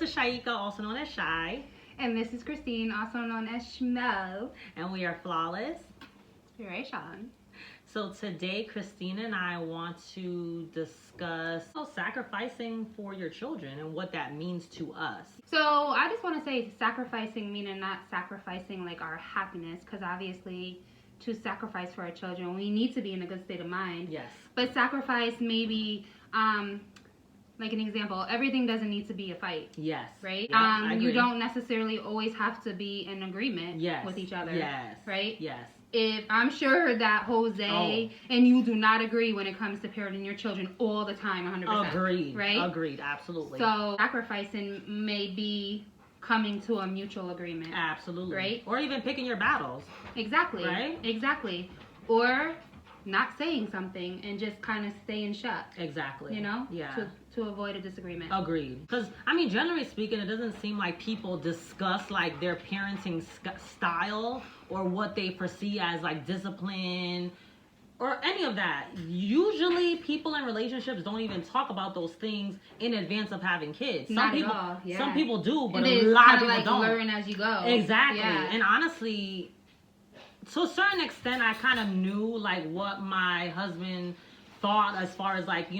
is Shaika, also known as Chay. And this is Christine, also known as Schmo. And we are Flawless. You're right, Sean. So today, Christine and I want to discuss sacrificing for your children and what that means to us. So I just want to say sacrificing meaning not sacrificing like our happiness, because obviously to sacrifice for our children, we need to be in a good state of mind. Yes. But sacrifice maybe, like an example, everything doesn't need to be a fight. Yes. Right? Yep, I agree. You don't necessarily always have to be in agreement with each other. Yes. Right? Yes. If I'm sure that Jose and you do not agree when it comes to parenting your children all the time, 100%. Agreed. Right? Agreed. Absolutely. So sacrificing may be coming to a mutual agreement. Absolutely. Right? Or even picking your battles. Exactly. Right? Exactly. Or not saying something and just kind of staying shut. Exactly. You know? Yeah. To avoid a disagreement. Agreed. Because, I mean, generally speaking, it doesn't seem like people discuss, like, their parenting style or what they foresee as, like, discipline or any of that. Usually, people in relationships don't even talk about those things in advance of having kids. Not at all. Yeah. Some people do, but a lot of people like don't. Learn as you go. Exactly. Yeah. And honestly, to a certain extent, I kind of knew, like, what my husband thought as far as, like,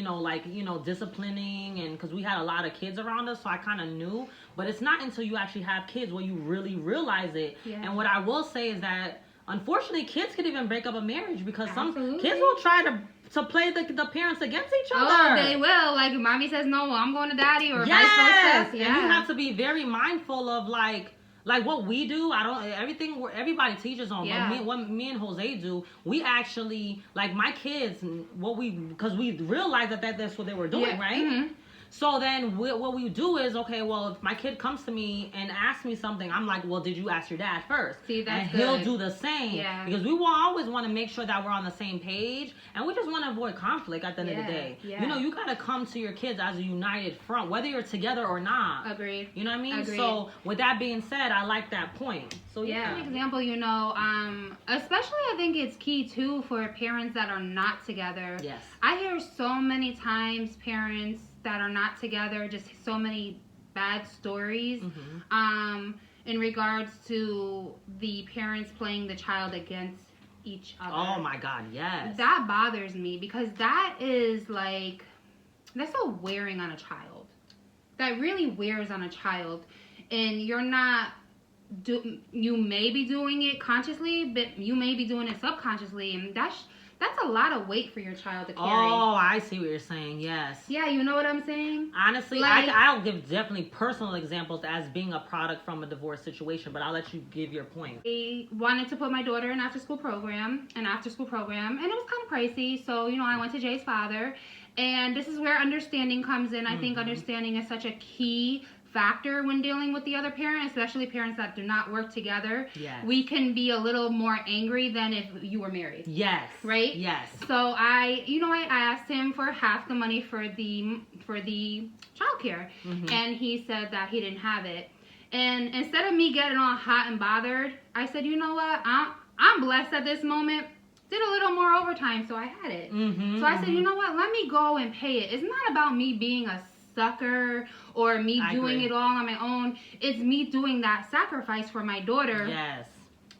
disciplining, and because we had a lot of kids around us, so I kind of knew. But it's not until you actually have kids where you really realize it. Yeah. And what I will say is that, unfortunately, kids could even break up a marriage because Absolutely. some kids will try to play the parents against each other. Oh, they will. Like, mommy says, no, I'm going to daddy, or yes! vice versa. Yeah. And you have to be very mindful of, like what we do. Everybody teaches on. Yeah. But what me and Jose do, we actually, like, my kids, because we realized that's what they were doing, right? Mm-hmm. So then what we do is, okay, well, if my kid comes to me and asks me something, I'm like, well, did you ask your dad first? See, that's and he'll good. do the same. Yeah. Because we will always want to make sure that we're on the same page, and we just want to avoid conflict at the end of the day. Yeah. You got to come to your kids as a united front, whether you're together or not. Agreed. You know what I mean? Agreed. So with that being said, I like that point. So yeah. An example, especially I think it's key too for parents that are not together. Yes. I hear so many times parents that are not together, just so many bad stories in regards to the parents playing the child against each other. Oh my God, yes. That bothers me because that is like, that's so wearing on a child. That really wears on a child. And you're not, you may be doing it consciously, but you may be doing it subconsciously. And that's a lot of weight for your child to carry. Oh, I see what you're saying. Yes. Yeah, you know what I'm saying? Honestly, like, I'll give definitely personal examples as being a product from a divorce situation, but I'll let you give your point. I wanted to put my daughter in an after-school program, and it was kind of pricey. So, I went to Jay's father, and this is where understanding comes in. I think understanding is such a key factor when dealing with the other parent, especially parents that do not work together. Yes. We can be a little more angry than if you were married. Yes. Right? Yes. So I asked him for half the money for the childcare, and he said that he didn't have it. And instead of me getting all hot and bothered, I said, you know what? I'm blessed at this moment. Did a little more overtime, so I had it. So I said, you know what? Let me go and pay it. It's not about me being a sucker or me doing it all on my own. It's me doing that sacrifice for my daughter. Yes.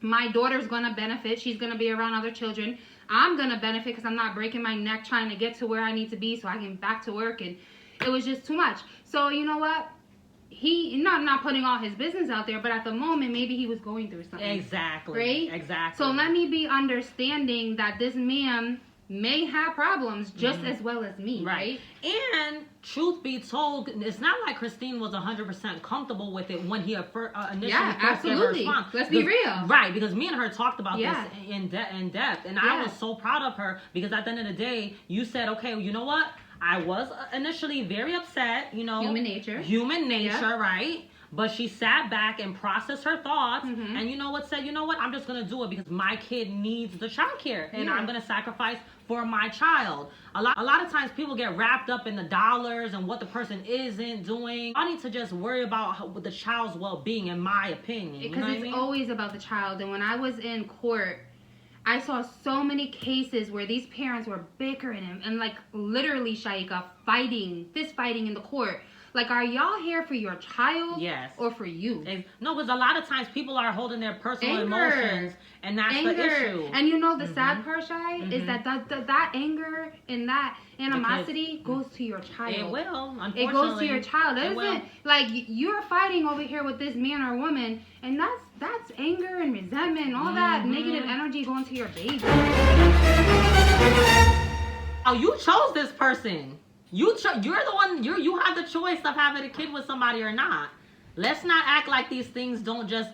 My daughter's gonna benefit. She's gonna be around other children. I'm gonna benefit because I'm not breaking my neck trying to get to where I need to be so I can get back to work, and it was just too much. So you know what? He not putting all his business out there, but at the moment maybe he was going through something. Exactly. Right? Exactly. So let me be understanding that this man may have problems just as well as me, right? And truth be told, it's not like Christine was 100% comfortable with it when he initially first gave her response. Let's be real. Right, because me and her talked about this in depth, and I was so proud of her because at the end of the day, you said, okay, you know what? I was initially very upset, Human nature, right? But she sat back and processed her thoughts, and said, you know what, I'm just going to do it because my kid needs the child care, and I'm going to sacrifice for my child. A lot of times people get wrapped up in the dollars and what the person isn't doing. I need to just worry about the child's well-being, in my opinion. Because it's always about the child. And when I was in court, I saw so many cases where these parents were bickering and like literally, Shaika, fist fighting in the court. Like, are y'all here for your child? Yes. Or for you? No, because a lot of times people are holding their personal emotions, and that's the issue. And you know the sad part, Chay, is that anger and that animosity goes to your child. It will, unfortunately. It goes to your child. It isn't like you're fighting over here with this man or woman, and that's anger and resentment and all that negative energy going to your baby. Oh, you chose this person. You're the one. You have the choice of having a kid with somebody or not. Let's not act like these things don't just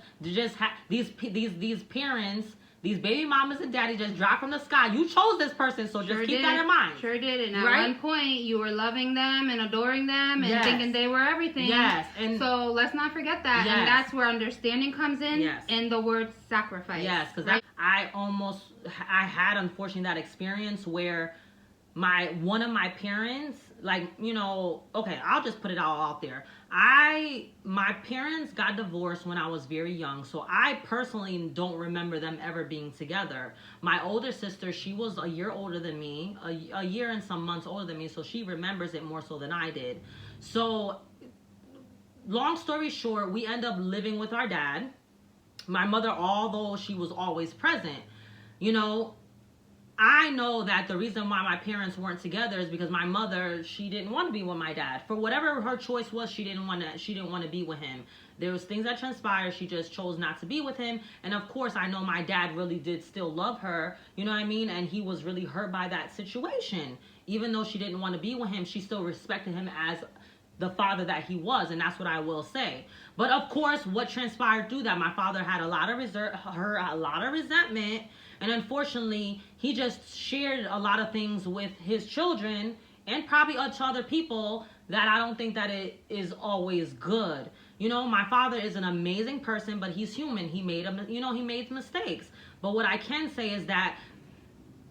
have these parents, these baby mamas and daddy just drop from the sky. You chose this person, so just keep that in mind. Sure did. And at one point, you were loving them and adoring them and thinking they were everything. Yes. And so let's not forget that. Yes. And that's where understanding comes in. Yes. And the word sacrifice. Yes, because I had unfortunately that experience where one of my parents, like, you know, okay, I'll just put it all out there. My parents got divorced when I was very young, so I personally don't remember them ever being together. My older sister, she was a year older than me, a year and some months older than me, so she remembers it more so than I did. So, long story short, we end up living with our dad. My mother, although she was always present, you know, I know that the reason why my parents weren't together is because my mother, she didn't want to be with my dad. For whatever her choice was, she didn't want to be with him. There was things that transpired. She just chose not to be with him. And of course, I know my dad really did still love her. You know what I mean? And he was really hurt by that situation. Even though she didn't want to be with him, she still respected him as the father that he was, and that's what I will say. But of course, what transpired through that, my father had a lot of resentment, and unfortunately, he just shared a lot of things with his children and probably to other people that I don't think that it is always good. You know, my father is an amazing person, but he's human. He made mistakes. But what I can say is that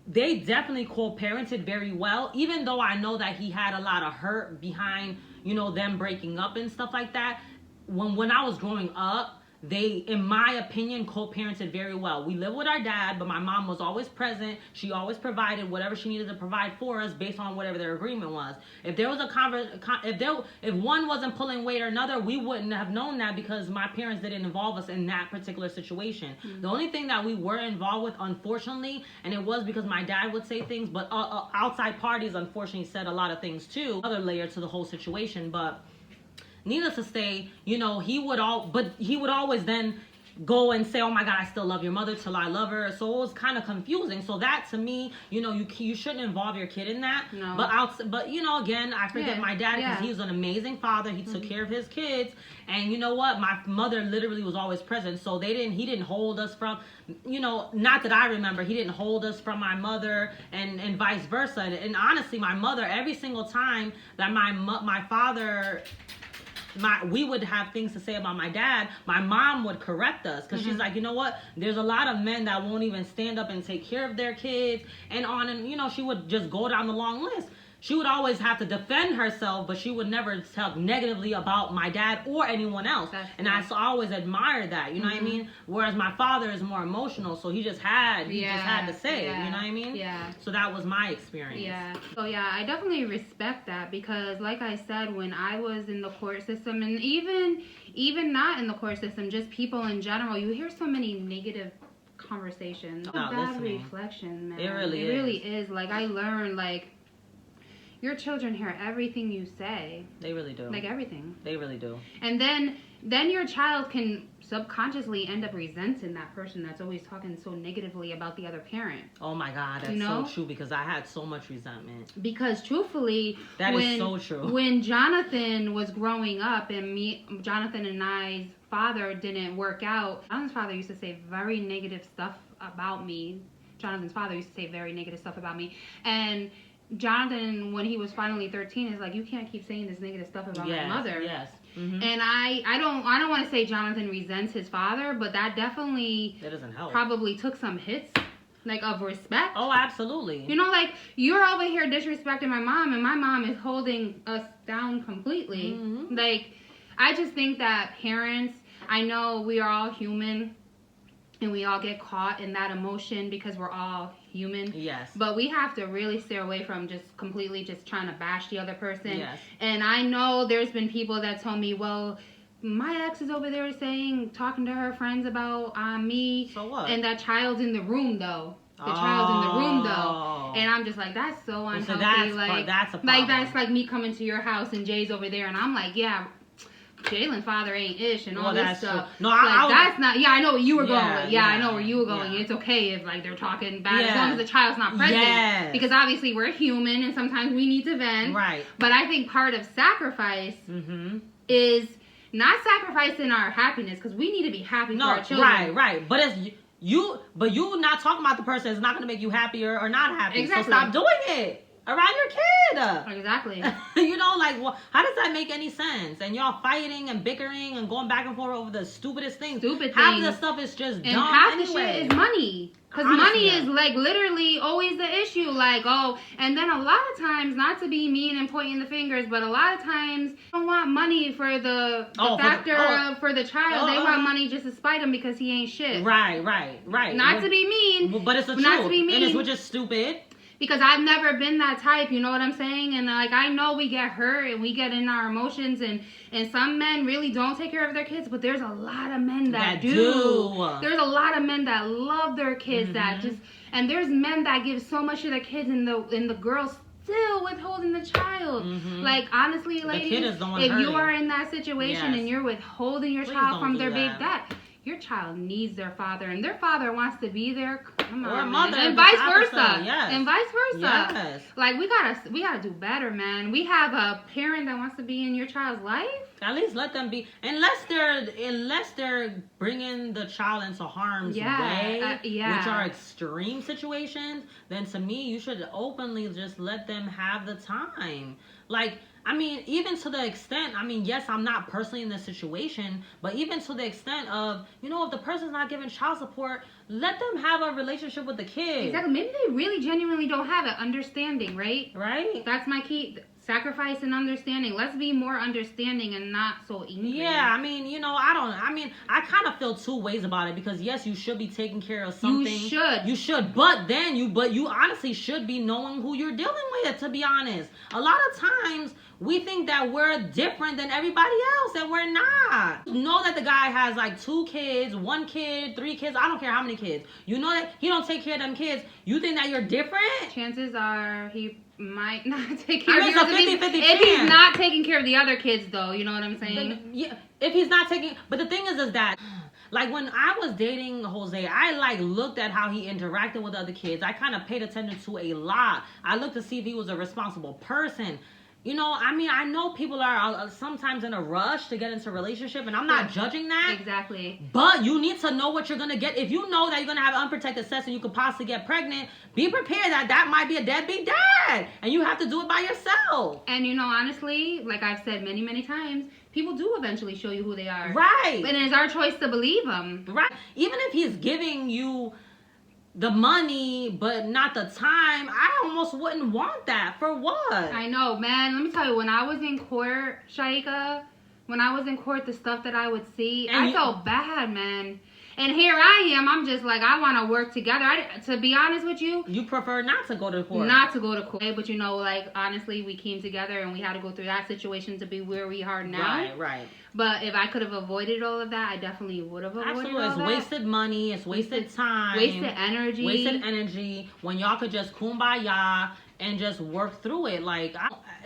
they definitely co-parented very well, even though I know that he had a lot of hurt behind, you know, them breaking up and stuff like that. When I was growing up, they, in my opinion, co-parented very well. We lived with our dad, but my mom was always present. She always provided whatever she needed to provide for us based on whatever their agreement was. If there was if one wasn't pulling weight or another, we wouldn't have known that because my parents didn't involve us in that particular situation. Mm-hmm. The only thing that we were involved with, unfortunately, and it was because my dad would say things, but outside parties, unfortunately, said a lot of things too. Another layer to the whole situation, but needless to say, you know, he would always then go and say, oh my God, I still love your mother till I love her. So it was kind of confusing. So that, to me, you know, you shouldn't involve your kid in that. No. But you know, again, I forget my dad because he was an amazing father. He took care of his kids. And you know what? My mother literally was always present. So he didn't hold us from, you know, not that I remember, he didn't hold us from my mother and vice versa. And honestly, my mother, every single time that my father, we would have things to say about my dad, my mom would correct us because she's like, you know what, there's a lot of men that won't even stand up and take care of their kids and you know, she would just go down the long list. She would always have to defend herself, but she would never talk negatively about my dad or anyone else. I always admired that, you know what I mean? Whereas my father is more emotional, so he just had to say, you know what I mean? Yeah. So that was my experience. Yeah. So yeah, I definitely respect that because, like I said, when I was in the court system, and even not in the court system, just people in general, you hear so many negative conversations. Bad reflection, man. It really is. Like, I learned, like, your children hear everything you say. They really do. Like, everything. They really do. And then your child can subconsciously end up resenting that person that's always talking so negatively about the other parent. Oh my God, that's so true because I had so much resentment. Because truthfully, that is so true. When Jonathan was growing up and Jonathan and I's father didn't work out, Jonathan's father used to say very negative stuff about me. Jonathan's father used to say very negative stuff about me. And Jonathan, when he was finally 13, is like, you can't keep saying this negative stuff about my mother. Yes. Mm-hmm. And I don't want to say Jonathan resents his father, but that doesn't help. Probably took some hits, like, of respect. Oh, absolutely. You know, like, you're over here disrespecting my mom, and my mom is holding us down completely. Mm-hmm. Like, I just think that parents, I know we are all human, and we all get caught in that emotion because we're all human. human. Yes. But we have to really stay away from just completely just trying to bash the other person. Yes. And I know there's been people that told me, well, my ex is over there talking to her friends about me. So what? And that child's in the room, though. The child's in the room, though. And I'm just like, that's so unhealthy. So that's a problem. Like, that's like me coming to your house and Jay's over there. And I'm like, yeah, Jalen's father ain't ish and all this stuff. True. No, that's not. Yeah, I know where you were going with. Yeah, I know where you were going. Yeah. It's okay if like they're talking bad as long as the child's not present. Yes. Because obviously we're human and sometimes we need to vent. Right. But I think part of sacrifice is not sacrificing our happiness, because we need to be happy for our children. Right. But it's you not talking about the person is not going to make you happier or not happy. Exactly. So stop doing it around your kid. Exactly. You know, like, how does that make any sense? And y'all fighting and bickering and going back and forth over the stupidest things. Half of the stuff is just dumb. And half the shit is money. Because money is, like, literally always the issue. Like, and then a lot of times, not to be mean and pointing the fingers, but a lot of times, they don't want money for the factor for the child. They want money just to spite him because he ain't shit. Right. Not to be mean. But it's the truth. Not to be mean. And it's just stupid. Because I've never been that type, you know what I'm saying? And, like, I know we get hurt and we get in our emotions, and some men really don't take care of their kids, but there's a lot of men that do. There's a lot of men that love their kids, and there's men that give so much to their kids, and the girls still withholding the child. Like, honestly, ladies, if you are in that situation and you're withholding your child from their baby dad, your child needs their father, and their father wants to be there. Come on, or mother, and vice versa. Yes. And vice versa. Yes. Like, we gotta do better, man. We have a parent that wants to be in your child's life. At least let them be, unless they're bringing the child into harm's way, which are extreme situations. Then to me, you should openly just let them have the time. Like, I mean, even to the extent, yes, I'm not personally in this situation, but even to the extent of, if the person's not giving child support, let them have a relationship with the kid. Exactly. Maybe they really genuinely don't have it. Understanding, right? Right. That's my key. Sacrifice and understanding. Let's be more understanding and not so angry. Yeah, I kind of feel two ways about it, because yes, you should be taking care of something. You should, but you honestly should be knowing who you're dealing with, to be honest. A lot of times we think that we're different than everybody else, and we're not. You know that the guy has like 2 kids, 1 kid, 3 kids, I don't care how many kids. You know that he don't take care of them kids. You think that you're different? Chances are he might not take care of it's a 50-50 if he's not taking care of the other kids, though. You know what I'm saying? Yeah, if he's not taking... But the thing is that... Like, when I was dating Jose, I, like, looked at how he interacted with other kids. I kind of paid attention to a lot. I looked to see if he was a responsible person. I know people are sometimes in a rush to get into a relationship, and I'm not judging that. Exactly. But you need to know what you're going to get. If you know that you're going to have unprotected sex and you could possibly get pregnant, be prepared that might be a deadbeat dad. And you have to do it by yourself. And, honestly, like I've said many, many times, people do eventually show you who they are. Right. And it's our choice to believe them. Right. Even if he's giving you the money but not the time, I almost wouldn't want that. For what? I know, man. Let me tell you, when I was in court, Shaika, the stuff that I would see, I felt bad, man. And here I am. I'm just like, I want to work together. To be honest with you, you prefer not to go to court. Not to go to court, but honestly, we came together and we had to go through that situation to be where we are now. Right. But if I could have avoided all of that, I definitely would have avoided all that. It's wasted money. It's wasted time. Wasted energy. When y'all could just kumbaya and just work through it. Like,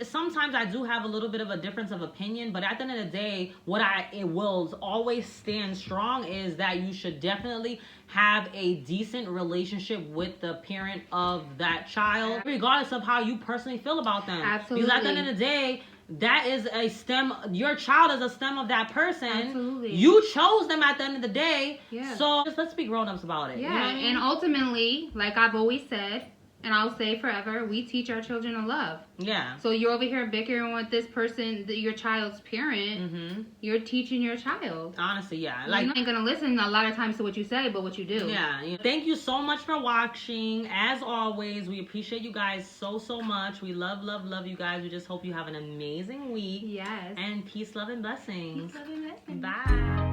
sometimes I do have a little bit of a difference of opinion, but at the end of the day, it will always stand strong is that you should definitely have a decent relationship with the parent of that child, regardless of how you personally feel about them. Absolutely. Because at the end of the day, that is a stem. Your child is a stem of that person. Absolutely. You chose them at the end of the day. Yeah. So just let's be grown-ups about it. Yeah. You know what I mean? And ultimately, like I've always said, and I'll say forever, we teach our children to love. Yeah. So you're over here bickering with this person, your child's parent. You're teaching your child. Honestly, yeah. Like, you're not going to listen a lot of times to what you say, but what you do. Yeah. Thank you so much for watching. As always, we appreciate you guys so much. We love you guys. We just hope you have an amazing week. Yes. And peace, love, and blessings. Peace, love, and blessings. Bye.